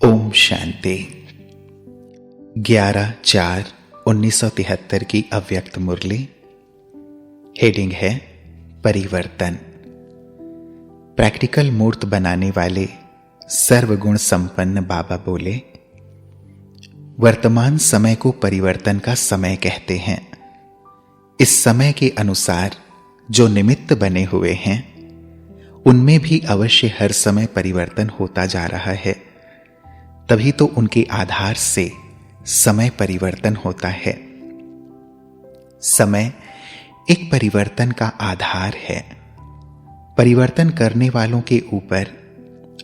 ओम शांति। 11/4/1973 की अव्यक्त मुरली। हेडिंग है परिवर्तन। प्रैक्टिकल मूर्त बनाने वाले सर्वगुण संपन्न बाबा बोले, वर्तमान समय को परिवर्तन का समय कहते हैं। इस समय के अनुसार जो निमित्त बने हुए हैं उनमें भी अवश्य हर समय परिवर्तन होता जा रहा है, तभी तो उनके आधार से समय परिवर्तन होता है। समय एक परिवर्तन का आधार है। परिवर्तन करने वालों के ऊपर,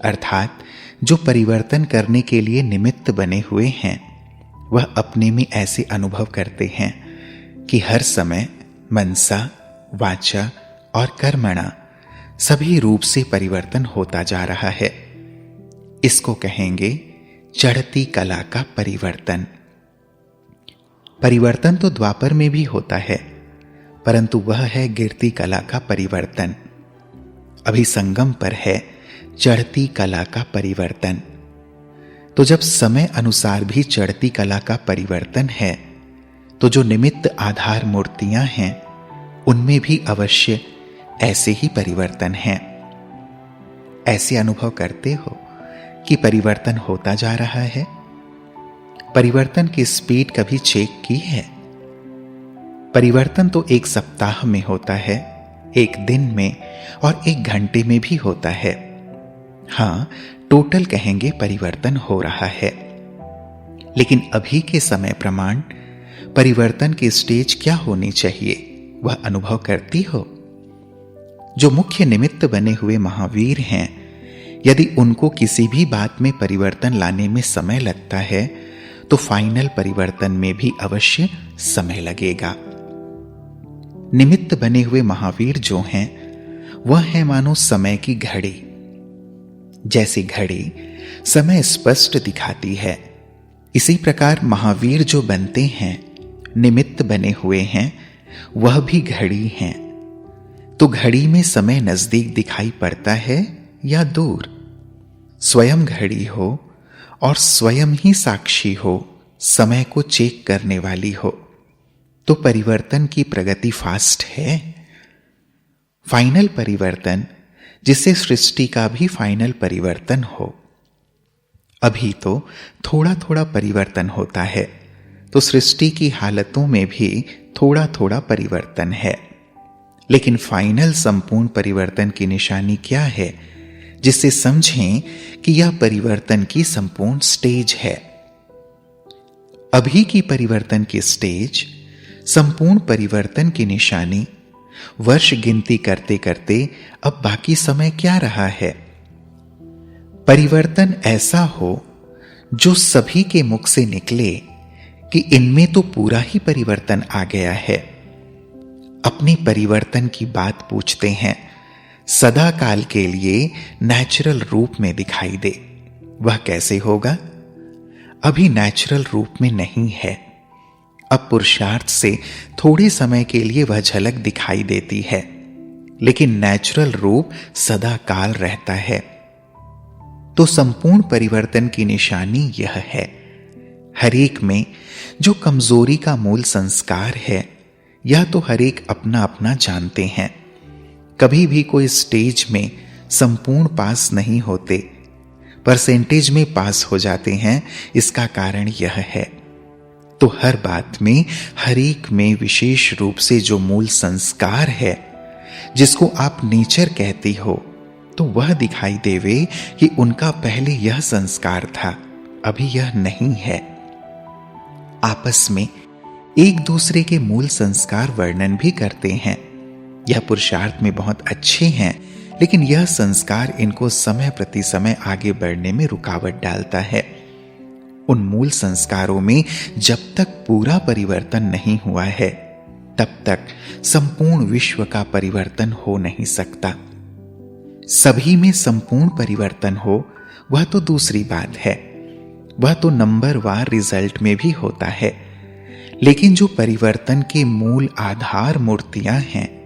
अर्थात जो परिवर्तन करने के लिए निमित्त बने हुए हैं, वह अपने में ऐसे अनुभव करते हैं कि हर समय मनसा, वाचा और कर्मणा सभी रूप से परिवर्तन होता जा रहा है। इसको कहेंगे चढ़ती कला का परिवर्तन। परिवर्तन तो द्वापर में भी होता है, परंतु वह है गिरती कला का परिवर्तन। अभी संगम पर है चढ़ती कला का परिवर्तन। तो जब समय अनुसार भी चढ़ती कला का परिवर्तन है, तो जो निमित्त आधार मूर्तियां हैं उनमें भी अवश्य ऐसे ही परिवर्तन हैं। ऐसे अनुभव करते हो कि परिवर्तन होता जा रहा है? परिवर्तन की स्पीड कभी चेक की है? परिवर्तन तो एक सप्ताह में होता है, एक दिन में और एक घंटे में भी होता है। हां, टोटल कहेंगे परिवर्तन हो रहा है। लेकिन अभी के समय प्रमाण परिवर्तन की स्टेज क्या होनी चाहिए, वह अनुभव करती हो? जो मुख्य निमित्त बने हुए महावीर हैं, यदि उनको किसी भी बात में परिवर्तन लाने में समय लगता है, तो फाइनल परिवर्तन में भी अवश्य समय लगेगा। निमित्त बने हुए महावीर जो हैं, वह है मानो समय की घड़ी। जैसे घड़ी समय स्पष्ट दिखाती है, इसी प्रकार महावीर जो बनते हैं, निमित्त बने हुए हैं, वह भी घड़ी हैं। तो घड़ी में समय नजदीक दिखाई पड़ता है या दूर? स्वयं घड़ी हो और स्वयं ही साक्षी हो, समय को चेक करने वाली हो, तो परिवर्तन की प्रगति फास्ट है। फाइनल परिवर्तन, जिससे सृष्टि का भी फाइनल परिवर्तन हो। अभी तो थोड़ा थोड़ा परिवर्तन होता है, तो सृष्टि की हालतों में भी थोड़ा थोड़ा परिवर्तन है। लेकिन फाइनल संपूर्ण परिवर्तन की निशानी क्या है, जिससे समझें कि यह परिवर्तन की संपूर्ण स्टेज है? अभी की परिवर्तन की स्टेज, संपूर्ण परिवर्तन की निशानी, वर्ष गिनती करते करते अब बाकी समय क्या रहा है? परिवर्तन ऐसा हो जो सभी के मुख से निकले कि इनमें तो पूरा ही परिवर्तन आ गया है। अपनी परिवर्तन की बात पूछते हैं, सदा काल के लिए नेचुरल रूप में दिखाई दे। वह कैसे होगा? अभी नेचुरल रूप में नहीं है। अब पुरुषार्थ से थोड़े समय के लिए वह झलक दिखाई देती है, लेकिन नेचुरल रूप सदा काल रहता है। तो संपूर्ण परिवर्तन की निशानी यह है। हरेक में जो कमजोरी का मूल संस्कार है, यह तो हरेक अपना अपना जानते हैं। कभी भी कोई स्टेज में संपूर्ण पास नहीं होते, परसेंटेज में पास हो जाते हैं। इसका कारण यह है। तो हर बात में, हरेक में विशेष रूप से जो मूल संस्कार है, जिसको आप नेचर कहती हो, तो वह दिखाई देवे कि उनका पहले यह संस्कार था, अभी यह नहीं है। आपस में एक दूसरे के मूल संस्कार वर्णन भी करते हैं। यह पुरुषार्थ में बहुत अच्छे हैं, लेकिन यह संस्कार इनको समय प्रति समय आगे बढ़ने में रुकावट डालता है। उन मूल संस्कारों में जब तक पूरा परिवर्तन नहीं हुआ है, तब तक संपूर्ण विश्व का परिवर्तन हो नहीं सकता। सभी में संपूर्ण परिवर्तन हो, वह तो दूसरी बात है। वह तो नंबरवार रिजल्ट में भी होता है। लेकिन जो परिवर्तन के मूल आधार मूर्तियां हैं,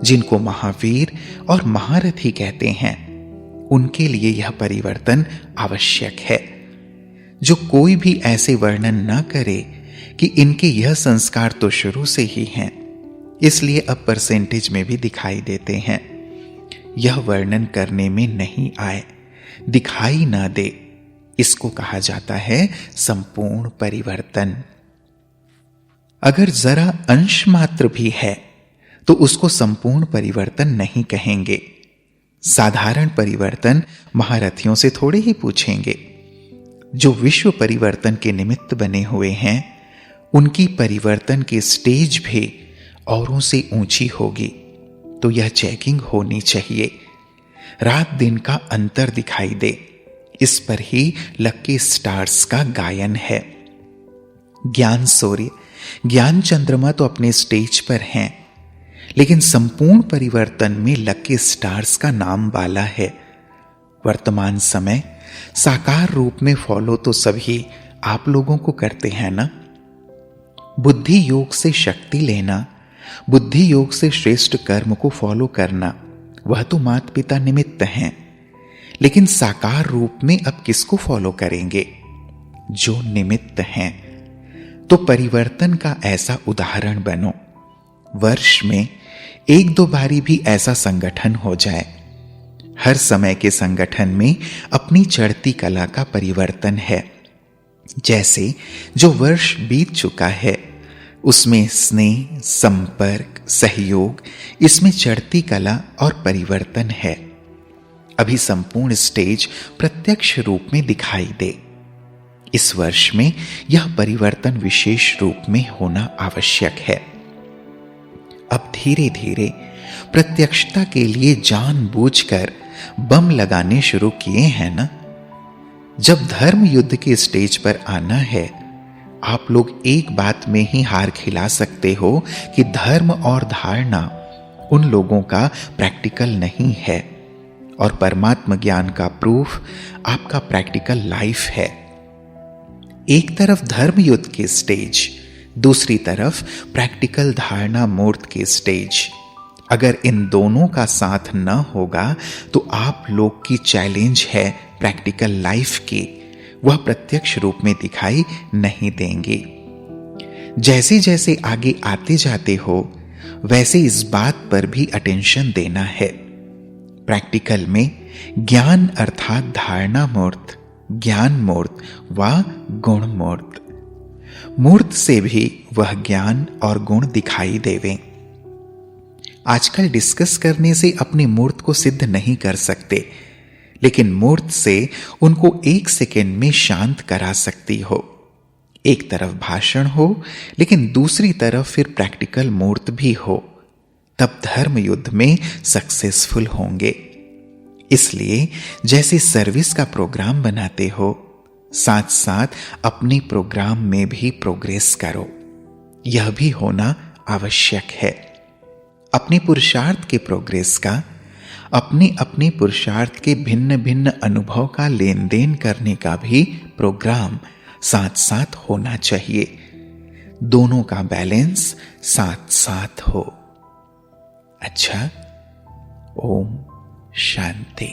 जिनको महावीर और महारथी कहते हैं, उनके लिए यह परिवर्तन आवश्यक है। जो कोई भी ऐसे वर्णन न करे कि इनके यह संस्कार तो शुरू से ही हैं, इसलिए अब परसेंटेज में भी दिखाई देते हैं। यह वर्णन करने में नहीं आए, दिखाई ना दे, इसको कहा जाता है संपूर्ण परिवर्तन। अगर जरा अंश मात्र भी है तो उसको संपूर्ण परिवर्तन नहीं कहेंगे। साधारण परिवर्तन महारथियों से थोड़े ही पूछेंगे। जो विश्व परिवर्तन के निमित्त बने हुए हैं, उनकी परिवर्तन की स्टेज भी औरों से ऊंची होगी, तो यह चेकिंग होनी चाहिए। रात दिन का अंतर दिखाई दे, इस पर ही लकी स्टार्स का गायन है। ज्ञान सूर्य, ज्ञान चंद्रमा तो अपने स्टेज पर हैं, लेकिन संपूर्ण परिवर्तन में लकी स्टार्स का नाम वाला है। वर्तमान समय साकार रूप में फॉलो तो सभी आप लोगों को करते हैं ना। बुद्धि योग से शक्ति लेना, बुद्धि योग से श्रेष्ठ कर्म को फॉलो करना, वह तो माता पिता निमित्त हैं, लेकिन साकार रूप में अब किसको फॉलो करेंगे? जो निमित्त हैं। तो परिवर्तन का ऐसा उदाहरण बनो। वर्ष में एक दो बारी भी ऐसा संगठन हो जाए। हर समय के संगठन में अपनी चढ़ती कला का परिवर्तन है। जैसे जो वर्ष बीत चुका है उसमें स्नेह, संपर्क, सहयोग, इसमें चढ़ती कला और परिवर्तन है। अभी संपूर्ण स्टेज प्रत्यक्ष रूप में दिखाई दे। इस वर्ष में यह परिवर्तन विशेष रूप में होना आवश्यक है। अब धीरे धीरे प्रत्यक्षता के लिए जानबूझकर बम लगाने शुरू किए हैं ना। जब धर्म युद्ध के स्टेज पर आना है, आप लोग एक बात में ही हार खिला सकते हो कि धर्म और धारणा उन लोगों का प्रैक्टिकल नहीं है, और परमात्मा ज्ञान का प्रूफ आपका प्रैक्टिकल लाइफ है। एक तरफ धर्म युद्ध के स्टेज, दूसरी तरफ प्रैक्टिकल धारणा मूर्त के स्टेज। अगर इन दोनों का साथ न होगा तो आप लोग की चैलेंज है प्रैक्टिकल लाइफ की, वह प्रत्यक्ष रूप में दिखाई नहीं देंगे। जैसे जैसे आगे आते जाते हो, वैसे इस बात पर भी अटेंशन देना है। प्रैक्टिकल में ज्ञान अर्थात धारणा मूर्त, ज्ञान मूर्त व गुण मूर्त। मूर्त से भी वह ज्ञान और गुण दिखाई देवें। आजकल डिस्कस करने से अपनी मूर्त को सिद्ध नहीं कर सकते, लेकिन मूर्त से उनको एक सेकेंड में शांत करा सकती हो। एक तरफ भाषण हो, लेकिन दूसरी तरफ फिर प्रैक्टिकल मूर्त भी हो, तब धर्म युद्ध में सक्सेसफुल होंगे। इसलिए जैसे सर्विस का प्रोग्राम बनाते हो, साथ साथ अपने प्रोग्राम में भी प्रोग्रेस करो। यह भी होना आवश्यक है। अपने पुरुषार्थ के प्रोग्रेस का, अपने अपने पुरुषार्थ के भिन्न भिन्न अनुभव का लेन देन करने का भी प्रोग्राम साथ साथ होना चाहिए। दोनों का बैलेंस साथ साथ हो। अच्छा, ओम शांति।